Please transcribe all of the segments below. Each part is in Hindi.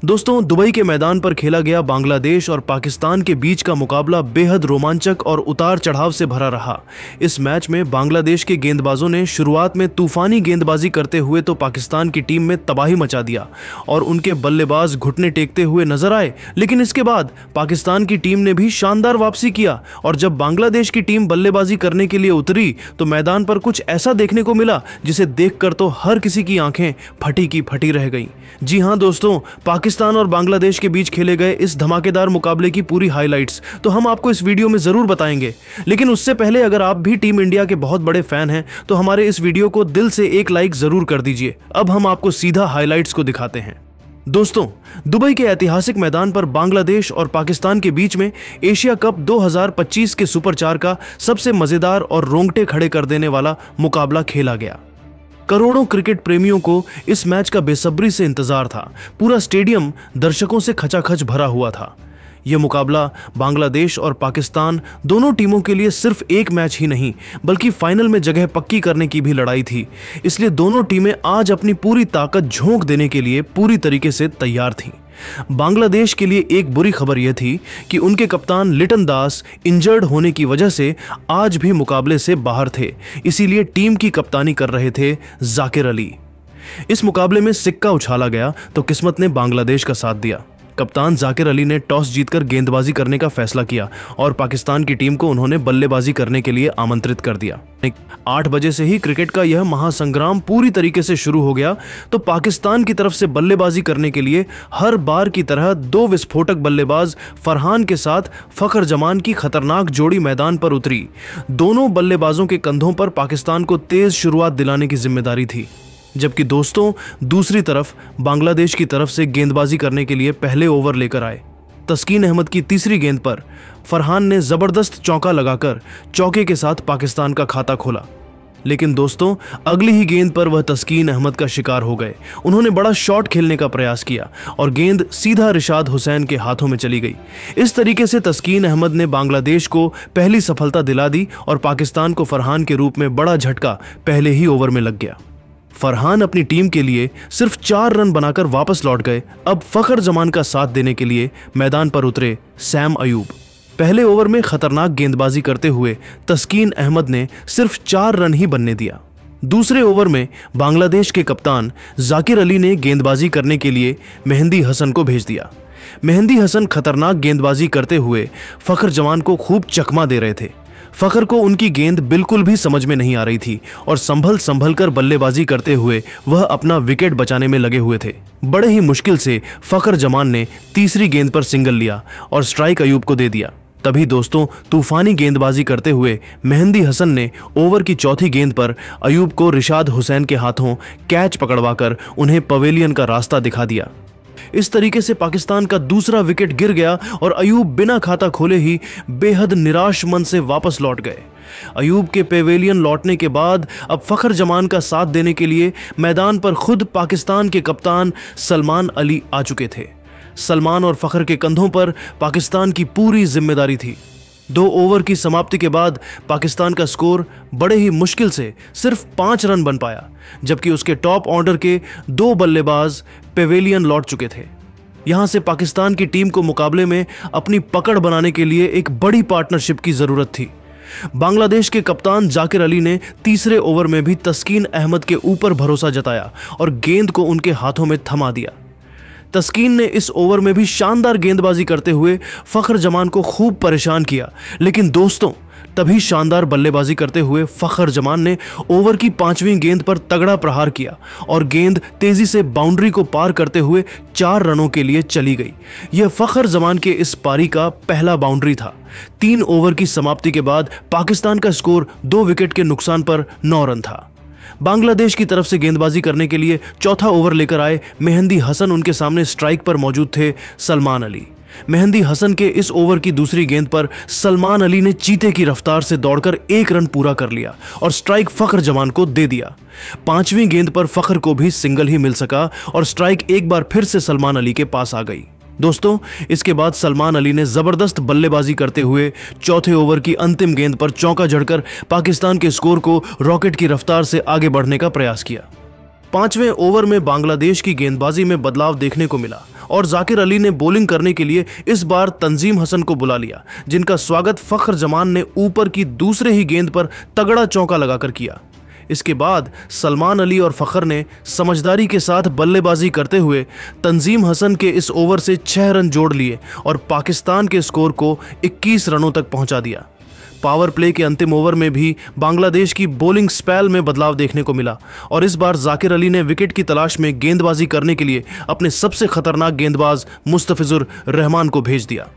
दोस्तों, दुबई के मैदान पर खेला गया बांग्लादेश और पाकिस्तान के बीच का मुकाबला बेहद रोमांचक और उतार चढ़ाव से भरा रहा। इस मैच में बांग्लादेश के गेंदबाजों ने शुरुआत में तूफानी गेंदबाजी करते हुए तो पाकिस्तान की टीम में तबाही मचा दिया और उनके बल्लेबाज घुटने टेकते हुए नजर आए। लेकिन इसके बाद पाकिस्तान की टीम ने भी शानदार वापसी किया और जब बांग्लादेश की टीम बल्लेबाजी करने के लिए उतरी तो मैदान पर कुछ ऐसा देखने को मिला जिसे देखकर तो हर किसी की आंखें फटी की फटी रह गईं। जी हां दोस्तों, पाकिस्तान और बांग्लादेश के बीच खेले गए इस धमाकेदार मुकाबले की पूरी हाइलाइट्स तो हम आपको इस वीडियो में जरूर बताएंगे। लेकिन उससे पहले अगर आप भी टीम इंडिया के बहुत बड़े फैन हैं तो हमारे इस वीडियो को दिल से एक लाइक जरूर कर दीजिए। अब हम आपको सीधा हाइलाइट्स को दिखाते हैं। दोस्तों, दुबई के ऐतिहासिक मैदान पर बांग्लादेश और पाकिस्तान के बीच में एशिया कप 2025 के सुपर 4 का सबसे मजेदार और रोंगटे खड़े कर देने वाला मुकाबला खेला गया। करोड़ों क्रिकेट प्रेमियों को इस मैच का बेसब्री से इंतजार था। पूरा स्टेडियम दर्शकों से खचाखच भरा हुआ था। यह मुकाबला बांग्लादेश और पाकिस्तान दोनों टीमों के लिए सिर्फ एक मैच ही नहीं बल्कि फाइनल में जगह पक्की करने की भी लड़ाई थी। इसलिए दोनों टीमें आज अपनी पूरी ताकत झोंक देने के लिए पूरी तरीके से तैयार थीं। बांग्लादेश के लिए एक बुरी खबर यह थी कि उनके कप्तान लिटन दास इंजर्ड होने की वजह से आज भी मुकाबले से बाहर थे। इसीलिए टीम की कप्तानी कर रहे थे जाकिर अली। इस मुकाबले में सिक्का उछाला गया तो किस्मत ने बांग्लादेश का साथ दिया। कप्तान जाकिर अली ने टॉस जीतकर गेंदबाजी करने का फैसला किया और पाकिस्तान की टीम को उन्होंने बल्लेबाजी करने के लिए आमंत्रित कर दिया। 8 बजे से ही क्रिकेट का यह महासंग्राम पूरी तरीके से शुरू हो गया। तो पाकिस्तान की तरफ से बल्लेबाजी करने के लिए हर बार की तरह 2 विस्फोटक बल्लेबाज फरहान के साथ फखर जमान की खतरनाक जोड़ी मैदान पर उतरी। दोनों बल्लेबाजों के कंधों पर पाकिस्तान को तेज शुरुआत दिलाने की जिम्मेदारी थी। जबकि दोस्तों, दूसरी तरफ बांग्लादेश की तरफ से गेंदबाजी करने के लिए पहले ओवर लेकर आए। तस्कीन अहमद की तीसरी गेंद पर फरहान ने जबरदस्त चौका लगाकर चौके के साथ पाकिस्तान का खाता खोला। लेकिन दोस्तों, अगली ही गेंद पर वह तस्कीन अहमद का शिकार हो गए। उन्होंने बड़ा शॉट खेलने का प्रयास किया और गेंद सीधा रिशाद हुसैन के हाथों में चली गई। इस तरीके से तस्कीन अहमद ने बांग्लादेश को पहली सफलता दिला दी और पाकिस्तान को फरहान के रूप में बड़ा झटका पहले ही ओवर में लग गया। फरहान अपनी टीम के लिए सिर्फ 4 रन बनाकर वापस लौट गए। अब फखर जमान का साथ देने के लिए मैदान पर उतरे सैम अयूब। पहले ओवर में खतरनाक गेंदबाजी करते हुए तस्कीन अहमद ने सिर्फ 4 रन ही बनने दिया। दूसरे ओवर में बांग्लादेश के कप्तान जाकिर अली ने गेंदबाजी करने के लिए मेहंदी हसन को भेज दिया। मेहंदी हसन खतरनाक गेंदबाजी करते हुए फखर जमान को खूब चकमा दे रहे थे। फखर को उनकी गेंद बिल्कुल भी समझ में नहीं आ रही थी और संभल कर बल्लेबाजी करते हुए वह अपना विकेट बचाने में लगे हुए थे। बड़े ही मुश्किल से फखर जमान ने तीसरी गेंद पर सिंगल लिया और स्ट्राइक अयूब को दे दिया। तभी दोस्तों, तूफानी गेंदबाजी करते हुए मेहंदी हसन ने ओवर की चौथी गेंद पर अयूब को रिशाद हुसैन के हाथों कैच पकड़वाकर उन्हें पवेलियन का रास्ता दिखा दिया। इस तरीके से पाकिस्तान का दूसरा विकेट गिर गया और अयूब बिना खाता खोले ही बेहद निराश मन से वापस लौट गए। अयूब के पेवेलियन लौटने के बाद अब फखर जमान का साथ देने के लिए मैदान पर खुद पाकिस्तान के कप्तान सलमान अली आ चुके थे। सलमान और फखर के कंधों पर पाकिस्तान की पूरी जिम्मेदारी थी। 2 ओवर की समाप्ति के बाद पाकिस्तान का स्कोर बड़े ही मुश्किल से सिर्फ 5 रन बन पाया, जबकि उसके टॉप ऑर्डर के 2 बल्लेबाज पेवेलियन लौट चुके थे। यहां से पाकिस्तान की टीम को मुकाबले में अपनी पकड़ बनाने के लिए एक बड़ी पार्टनरशिप की जरूरत थी। बांग्लादेश के कप्तान जाकिर अली ने तीसरे ओवर में भी तस्कीन अहमद के ऊपर भरोसा जताया और गेंद को उनके हाथों में थमा दिया। तस्कीन ने इस ओवर में भी शानदार गेंदबाजी करते हुए फखर जमान को खूब परेशान किया। लेकिन दोस्तों, तभी शानदार बल्लेबाजी करते हुए फखर जमान ने ओवर की 5वीं गेंद पर तगड़ा प्रहार किया और गेंद तेजी से बाउंड्री को पार करते हुए 4 रनों के लिए चली गई। यह फखर जमान के इस पारी का पहला बाउंड्री था। 3 ओवर की समाप्ति के बाद पाकिस्तान का स्कोर 2 विकेट के नुकसान पर 9 रन था। बांग्लादेश की तरफ से गेंदबाजी करने के लिए चौथा ओवर लेकर आए मेहंदी हसन। उनके सामने स्ट्राइक पर मौजूद थे सलमान अली। मेहंदी हसन के इस ओवर की दूसरी गेंद पर सलमान अली ने चीते की रफ्तार से दौड़कर 1 रन पूरा कर लिया और स्ट्राइक फखर जमान को दे दिया। 5वीं गेंद पर फखर को भी सिंगल ही मिल सका और स्ट्राइक एक बार फिर से सलमान अली के पास आ गई। दोस्तों, इसके बाद सलमान अली ने जबरदस्त बल्लेबाजी करते हुए चौथे ओवर की अंतिम गेंद पर चौका जड़कर पाकिस्तान के स्कोर को रॉकेट की रफ्तार से आगे बढ़ने का प्रयास किया। 5वें ओवर में बांग्लादेश की गेंदबाजी में बदलाव देखने को मिला और जाकिर अली ने बॉलिंग करने के लिए इस बार तंजीम हसन को बुला लिया, जिनका स्वागत फखर जमान ने ऊपर की दूसरे ही गेंद पर तगड़ा चौका लगाकर किया। इसके बाद सलमान अली और फखर ने समझदारी के साथ बल्लेबाजी करते हुए तंजीम हसन के इस ओवर से 6 रन जोड़ लिए और पाकिस्तान के स्कोर को 21 रनों तक पहुंचा दिया। पावर प्ले के अंतिम ओवर में भी बांग्लादेश की बॉलिंग स्पेल में बदलाव देखने को मिला और इस बार जाकिर अली ने विकेट की तलाश में गेंदबाजी करने के लिए अपने सबसे खतरनाक गेंदबाज मुस्तफिजुर रहमान को भेज दिया।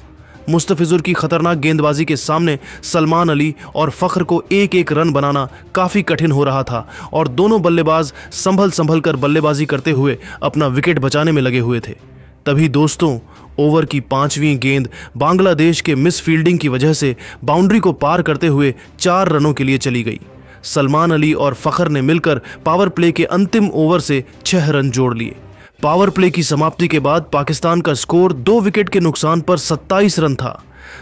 मुस्तफिजुर की खतरनाक गेंदबाजी के सामने सलमान अली और फखर को एक एक रन बनाना काफ़ी कठिन हो रहा था और दोनों बल्लेबाज संभल कर बल्लेबाजी करते हुए अपना विकेट बचाने में लगे हुए थे। तभी दोस्तों, ओवर की 5वीं गेंद बांग्लादेश के मिस फील्डिंग की वजह से बाउंड्री को पार करते हुए 4 रनों के लिए चली गई। सलमान अली और फखर ने मिलकर पावर प्ले के अंतिम ओवर से 6 रन जोड़ लिए। पावर प्ले की समाप्ति के बाद पाकिस्तान का स्कोर 2 विकेट के नुकसान पर 27 रन था।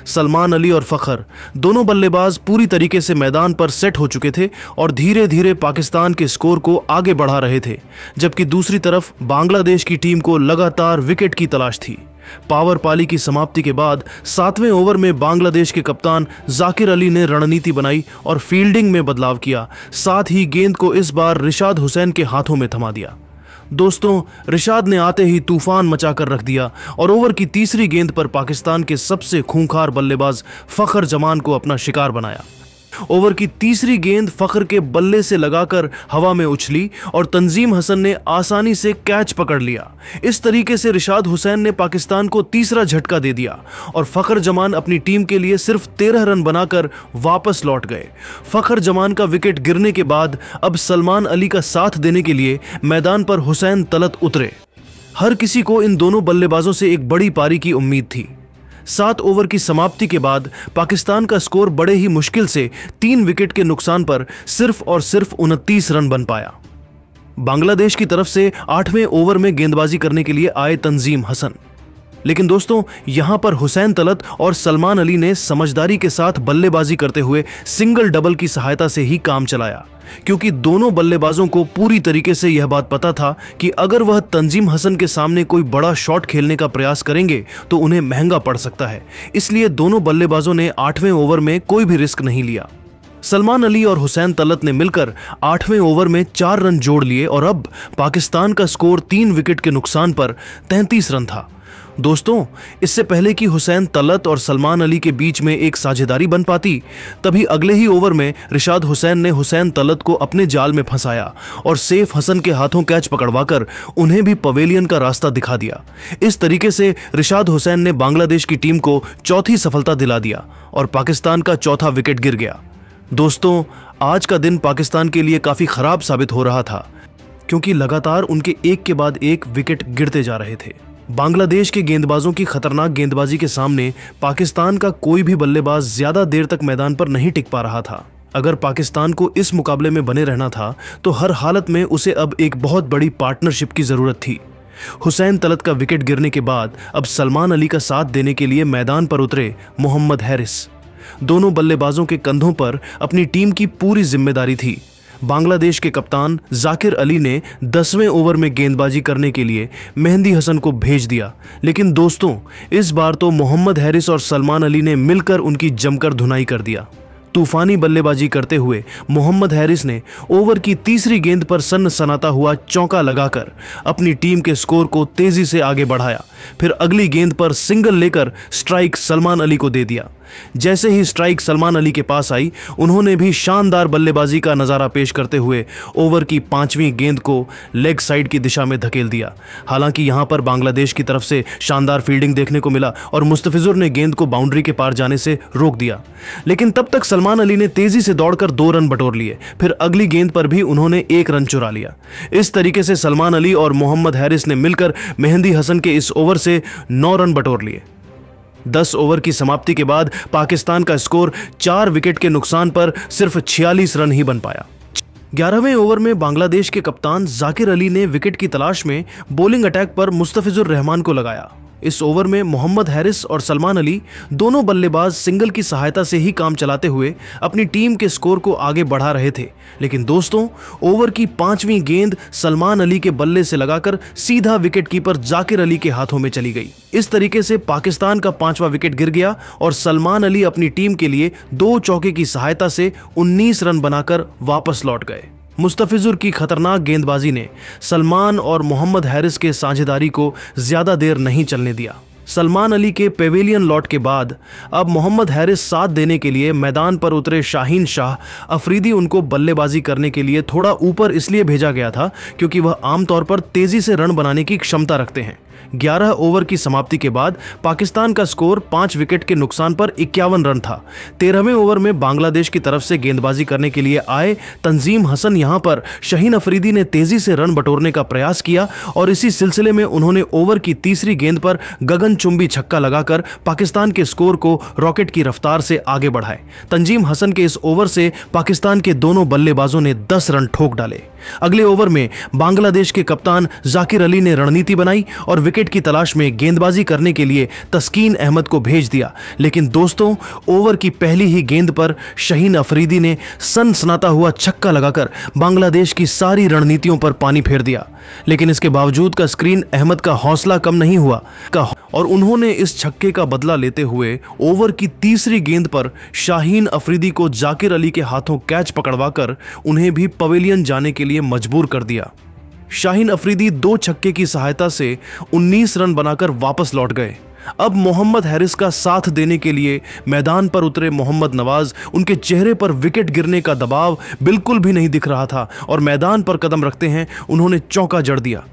सलमान अली और फखर दोनों बल्लेबाज पूरी तरीके से मैदान पर सेट हो चुके थे और धीरे धीरे पाकिस्तान के स्कोर को आगे बढ़ा रहे थे, जबकि दूसरी तरफ बांग्लादेश की टीम को लगातार विकेट की तलाश थी। पावर पाली की समाप्ति के बाद 7वें ओवर में बांग्लादेश के कप्तान जाकिर अली ने रणनीति बनाई और फील्डिंग में बदलाव किया, साथ ही गेंद को इस बार रिशाद हुसैन के हाथों में थमा दिया। दोस्तों, रिशाद ने आते ही तूफान मचाकर रख दिया और ओवर की तीसरी गेंद पर पाकिस्तान के सबसे खूंखार बल्लेबाज फखर जमान को अपना शिकार बनाया। ओवर की तीसरी गेंद फखर के बल्ले से लगाकर हवा में उछली और तंजीम हसन ने आसानी से कैच पकड़ लिया। इस तरीके से रिशाद हुसैन ने पाकिस्तान को तीसरा झटका दे दिया और फखर जमान अपनी टीम के लिए सिर्फ 13 रन बनाकर वापस लौट गए। फखर जमान का विकेट गिरने के बाद अब सलमान अली का साथ देने के लिए मैदान पर हुसैन तलत उतरे। हर किसी को इन दोनों बल्लेबाजों से एक बड़ी पारी की उम्मीद थी। 7 ओवर की समाप्ति के बाद पाकिस्तान का स्कोर बड़े ही मुश्किल से 3 विकेट के नुकसान पर सिर्फ और सिर्फ 29 रन बन पाया। बांग्लादेश की तरफ से 8वें ओवर में गेंदबाजी करने के लिए आए तंजीम हसन, लेकिन दोस्तों यहां पर हुसैन तलत और सलमान अली ने समझदारी के साथ बल्लेबाजी करते हुए सिंगल डबल की सहायता से ही काम चलाया, क्योंकि दोनों बल्लेबाजों को पूरी तरीके से यह बात पता था कि अगर वह तंजीम हसन के सामने कोई बड़ा शॉट खेलने का प्रयास करेंगे तो उन्हें महंगा पड़ सकता है। इसलिए दोनों बल्लेबाजों ने 8वें ओवर में कोई भी रिस्क नहीं लिया। सलमान अली और हुसैन तलत ने मिलकर 8वें ओवर में 4 रन जोड़ लिए और अब पाकिस्तान का स्कोर 3 विकेट के नुकसान पर 33 रन था। दोस्तों, इससे पहले कि हुसैन तलत और सलमान अली के बीच में एक साझेदारी बन पाती, तभी अगले ही ओवर में रिशाद हुसैन ने हुसैन तलत को अपने जाल में फंसाया और सैफ हसन के हाथों कैच पकड़वाकर उन्हें भी पवेलियन का रास्ता दिखा दिया। इस तरीके से रिशाद हुसैन ने बांग्लादेश की टीम को चौथी सफलता दिला दिया और पाकिस्तान का चौथा विकेट गिर गया। दोस्तों, आज का दिन पाकिस्तान के लिए काफ़ी खराब साबित हो रहा था, क्योंकि लगातार उनके एक के बाद एक विकेट गिरते जा रहे थे। बांग्लादेश के गेंदबाजों की खतरनाक गेंदबाजी के सामने पाकिस्तान का कोई भी बल्लेबाज ज्यादा देर तक मैदान पर नहीं टिक पा रहा था। अगर पाकिस्तान को इस मुकाबले में बने रहना था तो हर हालत में उसे अब एक बहुत बड़ी पार्टनरशिप की जरूरत थी। हुसैन तलत का विकेट गिरने के बाद अब सलमान अली का साथ देने के लिए मैदान पर उतरे मोहम्मद हैरिस। दोनों बल्लेबाजों के कंधों पर अपनी टीम की पूरी जिम्मेदारी थी। बांग्लादेश के कप्तान जाकिर अली ने 10वें ओवर में गेंदबाजी करने के लिए मेहंदी हसन को भेज दिया, लेकिन दोस्तों इस बार तो मोहम्मद हैरिस और सलमान अली ने मिलकर उनकी जमकर धुनाई कर दिया। तूफानी बल्लेबाजी करते हुए मोहम्मद हैरिस ने ओवर की तीसरी गेंद पर सन्नाटा हुआ चौका लगाकर अपनी टीम के स्कोर को तेजी से आगे बढ़ाया। फिर अगली गेंद पर सिंगल लेकर स्ट्राइक सलमान अली को दे दिया। जैसे ही स्ट्राइक सलमान अली के पास आई, उन्होंने भी शानदार बल्लेबाजी का नजारा पेश करते हुए ओवर की 5वीं गेंद को लेग साइड की दिशा में धकेल दिया। हालांकि यहां पर बांग्लादेश की तरफ से शानदार फील्डिंग देखने को मिला और मुस्तफिजुर ने गेंद को बाउंड्री के पार जाने से रोक दिया, लेकिन तब तक सलमान अली ने तेजी से दौड़कर 2 रन बटोर लिए। फिर अगली गेंद पर भी उन्होंने 1 रन चुरा लिया। इस तरीके से सलमान अली और मोहम्मद हैरिस ने मिलकर मेहंदी हसन के इस ओवर से 9 रन बटोर लिए। 10 ओवर की समाप्ति के बाद पाकिस्तान का स्कोर 4 विकेट के नुकसान पर सिर्फ 46 रन ही बन पाया। 11वें ओवर में बांग्लादेश के कप्तान जाकिर अली ने विकेट की तलाश में बॉलिंग अटैक पर मुस्तफिजुर रहमान को लगाया। इस ओवर में मोहम्मद हैरिस और सलमान अली दोनों बल्लेबाज सिंगल की सहायता से ही काम चलाते हुए अपनी टीम के स्कोर को आगे बढ़ा रहे थे। लेकिन दोस्तों, ओवर की 5वीं गेंद सलमान अली के बल्ले से लगाकर सीधा विकेटकीपर जाकिर अली के हाथों में चली गई। इस तरीके से पाकिस्तान का 5वां विकेट गिर गया और सलमान अली अपनी टीम के लिए 2 चौके की सहायता से 19 रन बनाकर वापस लौट गए। मुस्तफिजुर की खतरनाक गेंदबाजी ने सलमान और मोहम्मद हैरिस के साझेदारी को ज्यादा देर नहीं चलने दिया। सलमान अली के पेवेलियन लौट के बाद अब मोहम्मद हैरिस साथ देने के लिए मैदान पर उतरे शाहीन शाह अफरीदी उनको बल्लेबाजी करने के लिए थोड़ा ऊपर इसलिए भेजा गया था क्योंकि वह आमतौर पर तेजी से रन बनाने की क्षमता रखते हैं। 11 ओवर की समाप्ति के बाद पाकिस्तान का स्कोर 5 विकेट के नुकसान पर 51 रन था। 13वें ओवर में बांग्लादेश की तरफ से गेंदबाजी करने के लिए आए तंजीम हसन यहां पर शाहीन अफरीदी ने तेजी से रन बटोरने का प्रयास किया और इसी सिलसिले में उन्होंने ओवर की तीसरी गेंद पर गगनचुंबी छक्का लगाकर पाकिस्तान के स्कोर को रॉकेट की रफ्तार से आगे बढ़ाए। तंजीम हसन के इस ओवर से पाकिस्तान के दोनों बल्लेबाजों ने 10 रन ठोक डाले। अगले ओवर में बांग्लादेश के कप्तान जाकिर अली ने रणनीति बनाई और विकेट की तलाश में गेंदबाजी करने के लिए तस्कीन अहमद को भेज दिया। लेकिन दोस्तों, ओवर की पहली ही गेंद पर शाहीन अफरीदी ने सनसनाता हुआ छक्का लगाकर बांग्लादेश की सारी रणनीतियों पर पानी फेर दिया। लेकिन इसके बावजूद का स्क्रीन अहमद का हौसला कम नहीं हुआ और उन्होंने इस छक्के का बदला लेते हुए ओवर की तीसरी गेंद पर शाहीन अफरीदी को जाकिर अली के हाथों कैच पकड़वाकर उन्हें भी पवेलियन जाने के लिए मजबूर कर दिया। शाहीन अफरीदी 2 छक्के की सहायता से 19 रन बनाकर वापस लौट गए। अब मोहम्मद हैरिस का साथ देने के लिए मैदान पर उतरे मोहम्मद नवाज, उनके चेहरे पर विकेट गिरने का दबाव बिल्कुल भी नहीं दिख रहा था और मैदान पर कदम रखते हैं उन्होंने चौका जड़ दिया।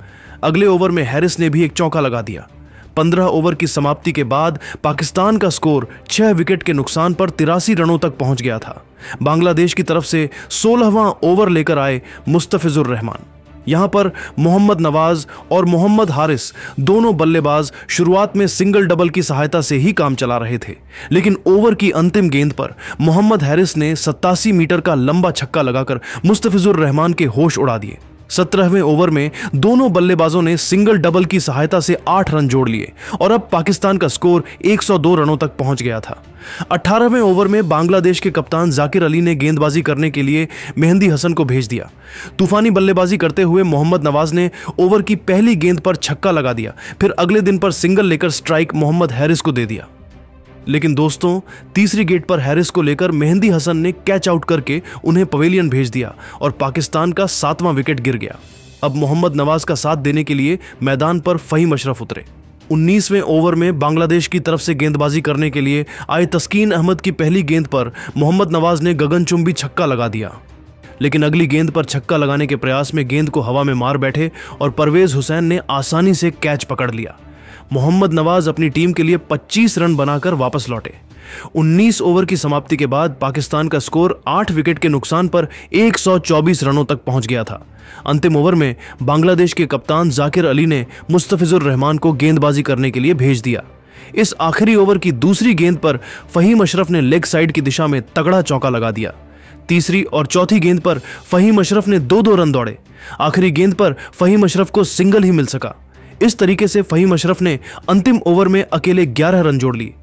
अगले ओवर में हैरिस ने भी एक चौका लगा दिया। 15 ओवर की समाप्ति के बाद पाकिस्तान का स्कोर 6 विकेट के नुकसान पर 83 रनों तक पहुंच गया था। बांग्लादेश की तरफ से 16वां ओवर लेकर आए मुस्तफिजुर रहमान। यहां पर मोहम्मद नवाज और मोहम्मद हारिस दोनों बल्लेबाज शुरुआत में सिंगल डबल की सहायता से ही काम चला रहे थे, लेकिन ओवर की अंतिम गेंद पर मोहम्मद हारिस ने 87 मीटर का लंबा छक्का लगाकर मुस्तफिजुर रहमान के होश उड़ा दिए। 17वें ओवर में दोनों बल्लेबाजों ने सिंगल डबल की सहायता से 8 रन जोड़ लिए और अब पाकिस्तान का स्कोर 102 रनों तक पहुंच गया था। 18वें ओवर में बांग्लादेश के कप्तान जाकिर अली ने गेंदबाजी करने के लिए मेहंदी हसन को भेज दिया। तूफानी बल्लेबाजी करते हुए मोहम्मद नवाज ने ओवर की पहली गेंद पर छक्का लगा दिया, फिर अगले दिन पर सिंगल लेकर स्ट्राइक मोहम्मद हैरिस को दे दिया। लेकिन दोस्तों, तीसरी गेंद पर हैरिस को लेकर मेहंदी हसन ने कैच आउट करके उन्हें पवेलियन भेज दिया और पाकिस्तान का 7वां विकेट गिर गया। अब मोहम्मद नवाज का साथ देने के लिए मैदान पर फहीम अशरफ उतरे। 19वें ओवर में बांग्लादेश की तरफ से गेंदबाजी करने के लिए आए तस्कीन अहमद की पहली गेंद पर मोहम्मद नवाज ने गगनचुंबी छक्का लगा दिया, लेकिन अगली गेंद पर छक्का लगाने के प्रयास में गेंद को हवा में मार बैठे और परवेज हुसैन ने आसानी से कैच पकड़ लिया। मोहम्मद नवाज अपनी टीम के लिए 25 रन बनाकर वापस लौटे। 19 ओवर की समाप्ति के बाद पाकिस्तान का स्कोर 8 विकेट के नुकसान पर 124 रनों तक पहुंच गया था। अंतिम ओवर में बांग्लादेश के कप्तान जाकिर अली ने मुस्तफिजुर रहमान को गेंदबाजी करने के लिए भेज दिया। इस आखिरी ओवर की दूसरी गेंद पर फहीम अशरफ ने लेग साइड की दिशा में तगड़ा चौका लगा दिया। तीसरी और चौथी गेंद पर फहीम अशरफ ने 2-2 रन दौड़े। आखिरी गेंद पर फहीम अशरफ को सिंगल ही मिल सका। इस तरीके से फहीम अशरफ ने अंतिम ओवर में अकेले 11 रन जोड़ लिए।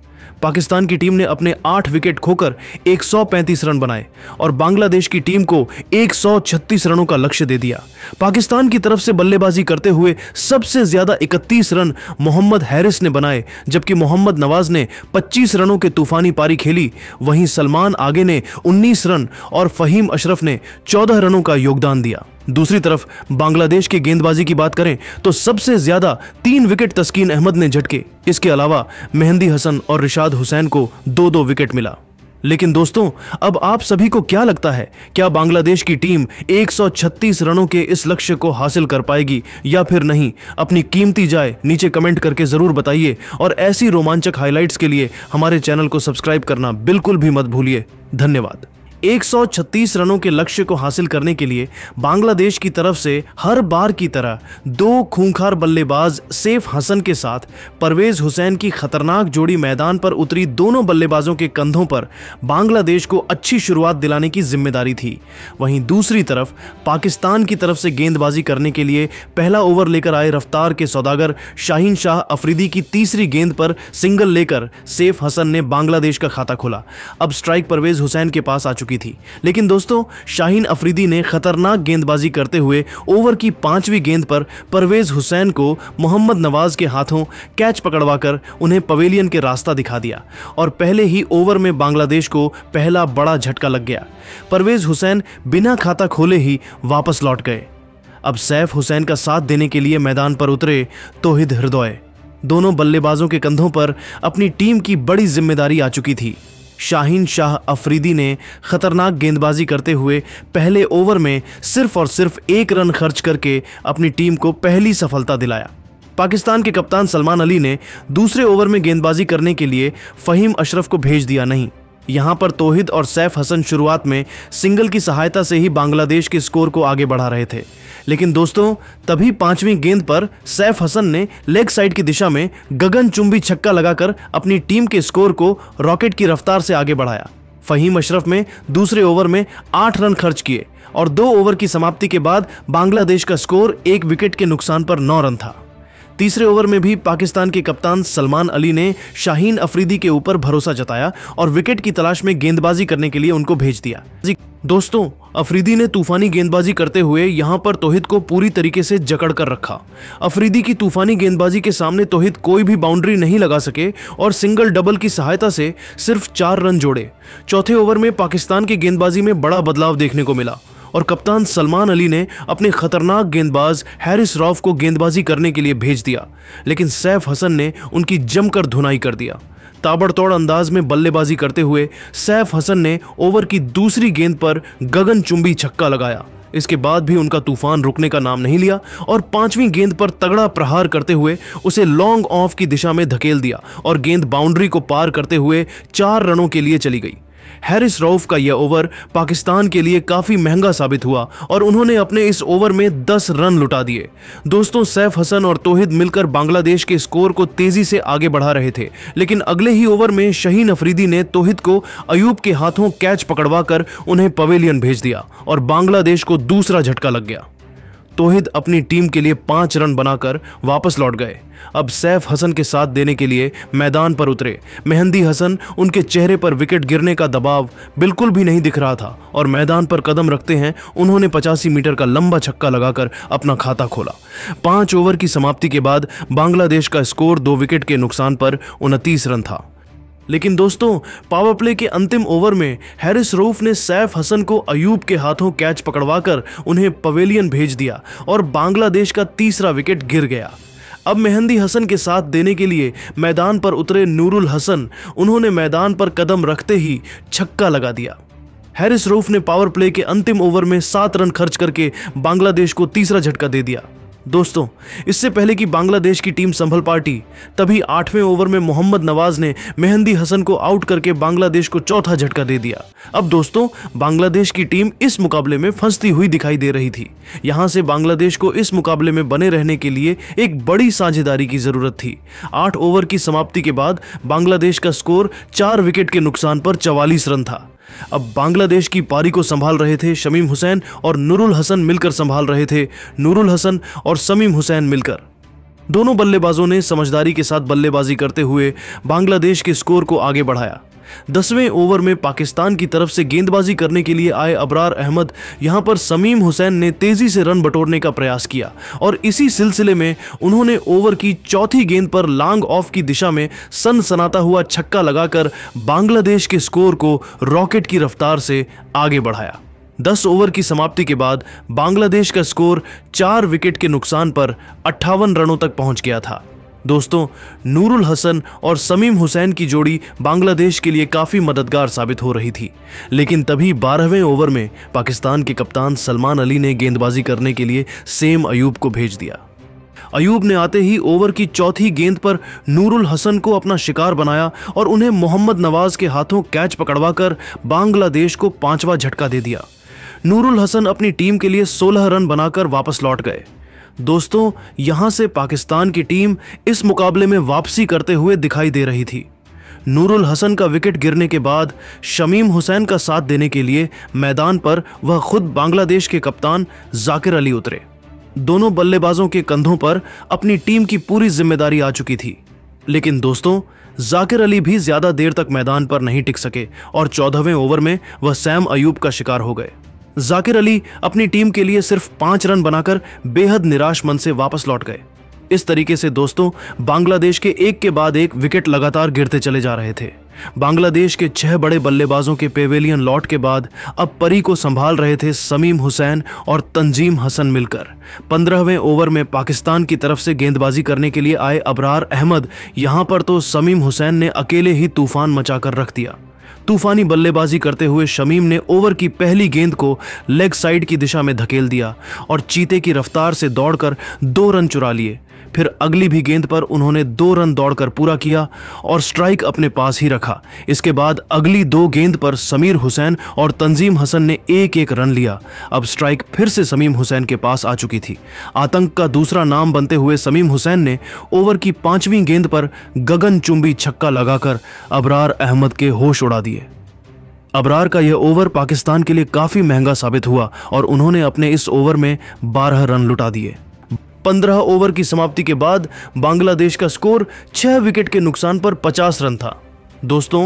पाकिस्तान की टीम ने अपने 8 विकेट खोकर 135 रन बनाए और बांग्लादेश की टीम को 136 रनों का लक्ष्य दे दिया। पाकिस्तान की तरफ से बल्लेबाजी करते हुए सबसे ज्यादा 31 रन मोहम्मद हैरिस ने बनाए, जबकि मोहम्मद नवाज ने 25 रनों के तूफानी पारी खेली। वहीं सलमान आगे ने 19 रन और फहीम अशरफ ने 14 रनों का योगदान दिया। दूसरी तरफ बांग्लादेश की गेंदबाजी की बात करें तो सबसे ज्यादा 3 विकेट तस्कीन अहमद ने झटके। इसके अलावा मेहंदी हसन और रिशाद हुसैन को 2-2 विकेट मिला। लेकिन दोस्तों, अब आप सभी को क्या लगता है, क्या बांग्लादेश की टीम 136 रनों के इस लक्ष्य को हासिल कर पाएगी या फिर नहीं? अपनी कीमती राय नीचे कमेंट करके जरूर बताइए और ऐसी रोमांचक हाइलाइट्स के लिए हमारे चैनल को सब्सक्राइब करना बिल्कुल भी मत भूलिए। धन्यवाद। 136 रनों के लक्ष्य को हासिल करने के लिए बांग्लादेश की तरफ से हर बार की तरह दो खूंखार बल्लेबाज सैफ हसन के साथ परवेज हुसैन की खतरनाक जोड़ी मैदान पर उतरी। दोनों बल्लेबाजों के कंधों पर बांग्लादेश को अच्छी शुरुआत दिलाने की जिम्मेदारी थी। वहीं दूसरी तरफ पाकिस्तान की तरफ से गेंदबाजी करने के लिए पहला ओवर लेकर आए रफ्तार के सौदागर शाहीन शाह अफरीदी की तीसरी गेंद पर सिंगल लेकर सैफ हसन ने बांग्लादेश का खाता खोला। अब स्ट्राइक परवेज हुसैन के पास आ चुकी थी, लेकिन दोस्तों शाहीन अफरीदी ने खतरनाक गेंदबाजी करते हुए ओवर की 5वीं गेंद पर परवेज हुसैन को मोहम्मद नवाज के हाथों कैच पकड़वाकर उन्हें पवेलियन के रास्ता दिखा दिया और पहले ही ओवर में बांग्लादेश को पहला बड़ा झटका लग गया। परवेज हुसैन बिना खाता खोले ही वापस लौट गए। अब सैफ हुसैन का साथ देने के लिए मैदान पर उतरे तौहीद हृदय। दोनों बल्लेबाजों के कंधों पर अपनी टीम की बड़ी जिम्मेदारी आ चुकी थी। शाहीन शाह अफरीदी ने खतरनाक गेंदबाजी करते हुए पहले ओवर में सिर्फ और सिर्फ 1 रन खर्च करके अपनी टीम को पहली सफलता दिलाया। पाकिस्तान के कप्तान सलमान अली ने दूसरे ओवर में गेंदबाजी करने के लिए फहीम अशरफ को भेज दिया नहीं। यहां पर तौहीद और सैफ हसन शुरुआत में सिंगल की सहायता से ही बांग्लादेश के स्कोर को आगे बढ़ा रहे थे, लेकिन दोस्तों तभी 5वीं गेंद पर सैफ हसन ने लेग साइड की दिशा में गगनचुंबी छक्का लगाकर अपनी टीम के स्कोर को रॉकेट की रफ्तार से आगे बढ़ाया। फहीम अशरफ में दूसरे ओवर में 8 रन खर्च किए और 2 ओवर की समाप्ति के बाद बांग्लादेश का स्कोर 1 विकेट के नुकसान पर 9 रन था। तीसरे ओवर में भी पाकिस्तान के कप्तान सलमान अली ने शाहीन अफरीदी के ऊपर भरोसा जताया और विकेट की तलाश में गेंदबाजी करने के लिए उनको भेज दिया। दोस्तों अफरीदी ने तूफानी गेंदबाजी करते हुए यहां पर तौहीद को पूरी तरीके से जकड़ कर रखा। अफरीदी की तूफानी गेंदबाजी के सामने तौहीद कोई भी बाउंड्री नहीं लगा सके और सिंगल डबल की सहायता से सिर्फ 4 रन जोड़े। चौथे ओवर में पाकिस्तान की गेंदबाजी में बड़ा बदलाव देखने को मिला और कप्तान सलमान अली ने अपने खतरनाक गेंदबाज हैरिस रऊफ को गेंदबाजी करने के लिए भेज दिया, लेकिन सैफ हसन ने उनकी जमकर धुनाई कर दिया। ताबड़तोड़ अंदाज में बल्लेबाजी करते हुए सैफ हसन ने ओवर की दूसरी गेंद पर गगनचुंबी छक्का लगाया। इसके बाद भी उनका तूफान रुकने का नाम नहीं लिया और 5वीं गेंद पर तगड़ा प्रहार करते हुए उसे लॉन्ग ऑफ की दिशा में धकेल दिया और गेंद बाउंड्री को पार करते हुए 4 रनों के लिए चली गई। हैरिस रऊफ का यह ओवर पाकिस्तान के लिए काफी महंगा साबित हुआ और उन्होंने अपने इस ओवर में 10 रन लुटा दिए। दोस्तों सैफ हसन और तौहीद मिलकर बांग्लादेश के स्कोर को तेजी से आगे बढ़ा रहे थे, लेकिन अगले ही ओवर में शाहीन अफरीदी ने तौहीद को अयूब के हाथों कैच पकड़वाकर उन्हें पवेलियन भेज दिया और बांग्लादेश को दूसरा झटका लग गया। तौहीद अपनी टीम के लिए 5 रन बनाकर वापस लौट गए। अब सैफ हसन के साथ देने के लिए मैदान पर उतरे मेहंदी हसन। उनके चेहरे पर विकेट गिरने का दबाव बिल्कुल भी नहीं दिख रहा था और मैदान पर कदम रखते हैं उन्होंने 85 मीटर का लंबा छक्का लगाकर अपना खाता खोला। 5 ओवर की समाप्ति के बाद बांग्लादेश का स्कोर 2 विकेट के नुकसान पर 29 रन था। लेकिन दोस्तों पावर प्ले के अंतिम ओवर में हैरिस रऊफ ने सैफ हसन को अयूब के हाथों कैच पकड़वाकर उन्हें पवेलियन भेज दिया और बांग्लादेश का तीसरा विकेट गिर गया। अब मेहंदी हसन के साथ देने के लिए मैदान पर उतरे नूरुल हसन। उन्होंने मैदान पर कदम रखते ही छक्का लगा दिया। हैरिस रऊफ ने पावर प्ले के अंतिम ओवर में 7 रन खर्च करके बांग्लादेश को तीसरा झटका दे दिया। दोस्तों इससे पहले कि बांग्लादेश की टीम संभल पार्टी, तभी 8वें ओवर में मोहम्मद नवाज ने मेहंदी हसन को आउट करके बांग्लादेश को चौथा झटका दे दिया। अब दोस्तों बांग्लादेश की टीम इस मुकाबले में फंसती हुई दिखाई दे रही थी। यहां से बांग्लादेश को इस मुकाबले में बने रहने के लिए एक बड़ी साझेदारी की जरूरत थी। 8 ओवर की समाप्ति के बाद बांग्लादेश का स्कोर 4 विकेट के नुकसान पर 44 रन था। अब बांग्लादेश की पारी को संभाल रहे थे शमीम हुसैन और नूरुल हसन मिलकर संभाल रहे थे नूरुल हसन और शमीम हुसैन मिलकर। दोनों बल्लेबाजों ने समझदारी के साथ बल्लेबाजी करते हुए बांग्लादेश के स्कोर को आगे बढ़ाया। 10वें ओवर में पाकिस्तान की तरफ से गेंदबाजी करने के लिए आए अबरार अहमद। यहां पर शमीम हुसैन ने तेजी से रन बटोरने का प्रयास किया और इसी सिलसिले में उन्होंने ओवर की चौथी गेंद पर लॉन्ग ऑफ की दिशा में सनसनाता हुआ छक्का लगाकर बांग्लादेश के स्कोर को रॉकेट की रफ्तार से आगे बढ़ाया। 10 ओवर की समाप्ति के बाद बांग्लादेश का स्कोर 4 विकेट के नुकसान पर 58 रनों तक पहुंच गया था। दोस्तों नूरुल हसन और शमीम हुसैन की जोड़ी बांग्लादेश के लिए काफ़ी मददगार साबित हो रही थी, लेकिन तभी 12वें ओवर में पाकिस्तान के कप्तान सलमान अली ने गेंदबाजी करने के लिए सेम अयूब को भेज दिया। अयूब ने आते ही ओवर की चौथी गेंद पर नूरुल हसन को अपना शिकार बनाया और उन्हें मोहम्मद नवाज के हाथों कैच पकड़वाकर बांग्लादेश को 5वां झटका दे दिया। नूरुल हसन अपनी टीम के लिए 16 रन बनाकर वापस लौट गए। दोस्तों, यहां से पाकिस्तान की टीम इस मुकाबले में वापसी करते हुए दिखाई दे रही थी। नूरुल हसन का विकेट गिरने के बाद शमीम हुसैन का साथ देने के लिए मैदान पर वह खुद बांग्लादेश के कप्तान जाकिर अली उतरे। दोनों बल्लेबाजों के कंधों पर अपनी टीम की पूरी जिम्मेदारी आ चुकी थी। लेकिन दोस्तों, जाकिर अली भी ज्यादा देर तक मैदान पर नहीं टिक सके और 14वें ओवर में वह सैम अयूब का शिकार हो गए। जाकिर अली अपनी टीम के लिए सिर्फ 5 रन बनाकर बेहद निराश मन से वापस लौट गए। इस तरीके से दोस्तों, बांग्लादेश के एक के बाद एक विकेट लगातार गिरते चले जा रहे थे। बांग्लादेश के 6 बड़े बल्लेबाजों के पेवेलियन लॉट के बाद अब परी को संभाल रहे थे शमीम हुसैन और तंजीम हसन मिलकर। 15वें ओवर में पाकिस्तान की तरफ से गेंदबाजी करने के लिए आए अबरार अहमद, यहां पर तो शमीम हुसैन ने अकेले ही तूफान मचाकर रख दिया। तूफानी बल्लेबाजी करते हुए शमीम ने ओवर की पहली गेंद को लेग साइड की दिशा में धकेल दिया और चीते की रफ्तार से दौड़कर 2 रन चुरा लिए। फिर अगली भी गेंद पर उन्होंने 2 रन दौड़कर पूरा किया और स्ट्राइक अपने पास ही रखा। इसके बाद अगली 2 गेंद पर समीर हुसैन और तंजीम हसन ने 1-1 रन लिया। अब स्ट्राइक फिर से शमीम हुसैन के पास आ चुकी थी। आतंक का दूसरा नाम बनते हुए शमीम हुसैन ने ओवर की 5वीं गेंद पर गगनचुंबी छक्का लगाकर अबरार अहमद के होश उड़ा दिए। अबरार का यह ओवर पाकिस्तान के लिए काफी महंगा साबित हुआ और उन्होंने अपने इस ओवर में 12 रन लुटा दिए। 15 ओवर की समाप्ति के बाद बांग्लादेश का स्कोर 6 विकेट के नुकसान पर 50 रन था। दोस्तों,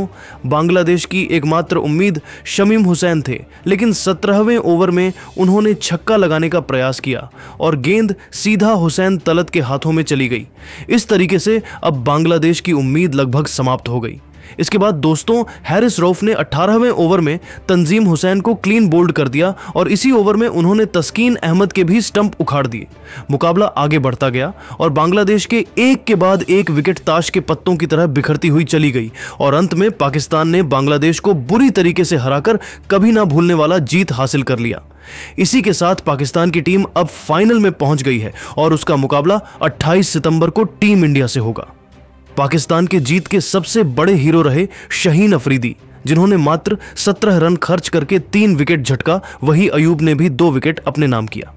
बांग्लादेश की एकमात्र उम्मीद शमीम हुसैन थे, लेकिन 17वें ओवर में उन्होंने छक्का लगाने का प्रयास किया और गेंद सीधा हुसैन तलत के हाथों में चली गई। इस तरीके से अब बांग्लादेश की उम्मीद लगभग समाप्त हो गई। इसके बाद दोस्तों, हैरिस रऊफ ने 18वें ओवर में तंजीम हुसैन को क्लीन बोल्ड कर दिया और इसी ओवर में उन्होंने तस्कीन अहमद के भी स्टंप उखाड़ दिए। मुकाबला आगे बढ़ता गया और बांग्लादेश के एक के बाद एक विकेट ताश के पत्तों की तरह बिखरती हुई चली गई और अंत में पाकिस्तान ने बांग्लादेश को बुरी तरीके से हराकर कभी ना भूलने वाला जीत हासिल कर लिया। इसी के साथ पाकिस्तान की टीम अब फाइनल में पहुंच गई है और उसका मुकाबला 28 सितंबर को टीम इंडिया से होगा। पाकिस्तान के जीत के सबसे बड़े हीरो रहे शाहीन अफरीदी, जिन्होंने मात्र 17 रन खर्च करके 3 विकेट झटका। वही अयूब ने भी 2 विकेट अपने नाम किया।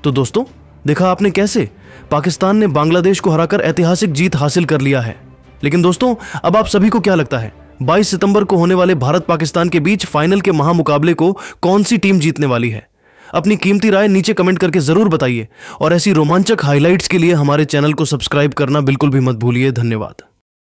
तो दोस्तों, देखा आपने कैसे पाकिस्तान ने बांग्लादेश को हराकर ऐतिहासिक जीत हासिल कर लिया है। लेकिन दोस्तों, अब आप सभी को क्या लगता है 22 सितंबर को होने वाले भारत पाकिस्तान के बीच फाइनल के महामुकाबले को कौन सी टीम जीतने वाली है? अपनी कीमती राय नीचे कमेंट करके जरूर बताइए और ऐसी रोमांचक हाइलाइट्स के लिए हमारे चैनल को सब्सक्राइब करना बिल्कुल भी मत भूलिए। धन्यवाद।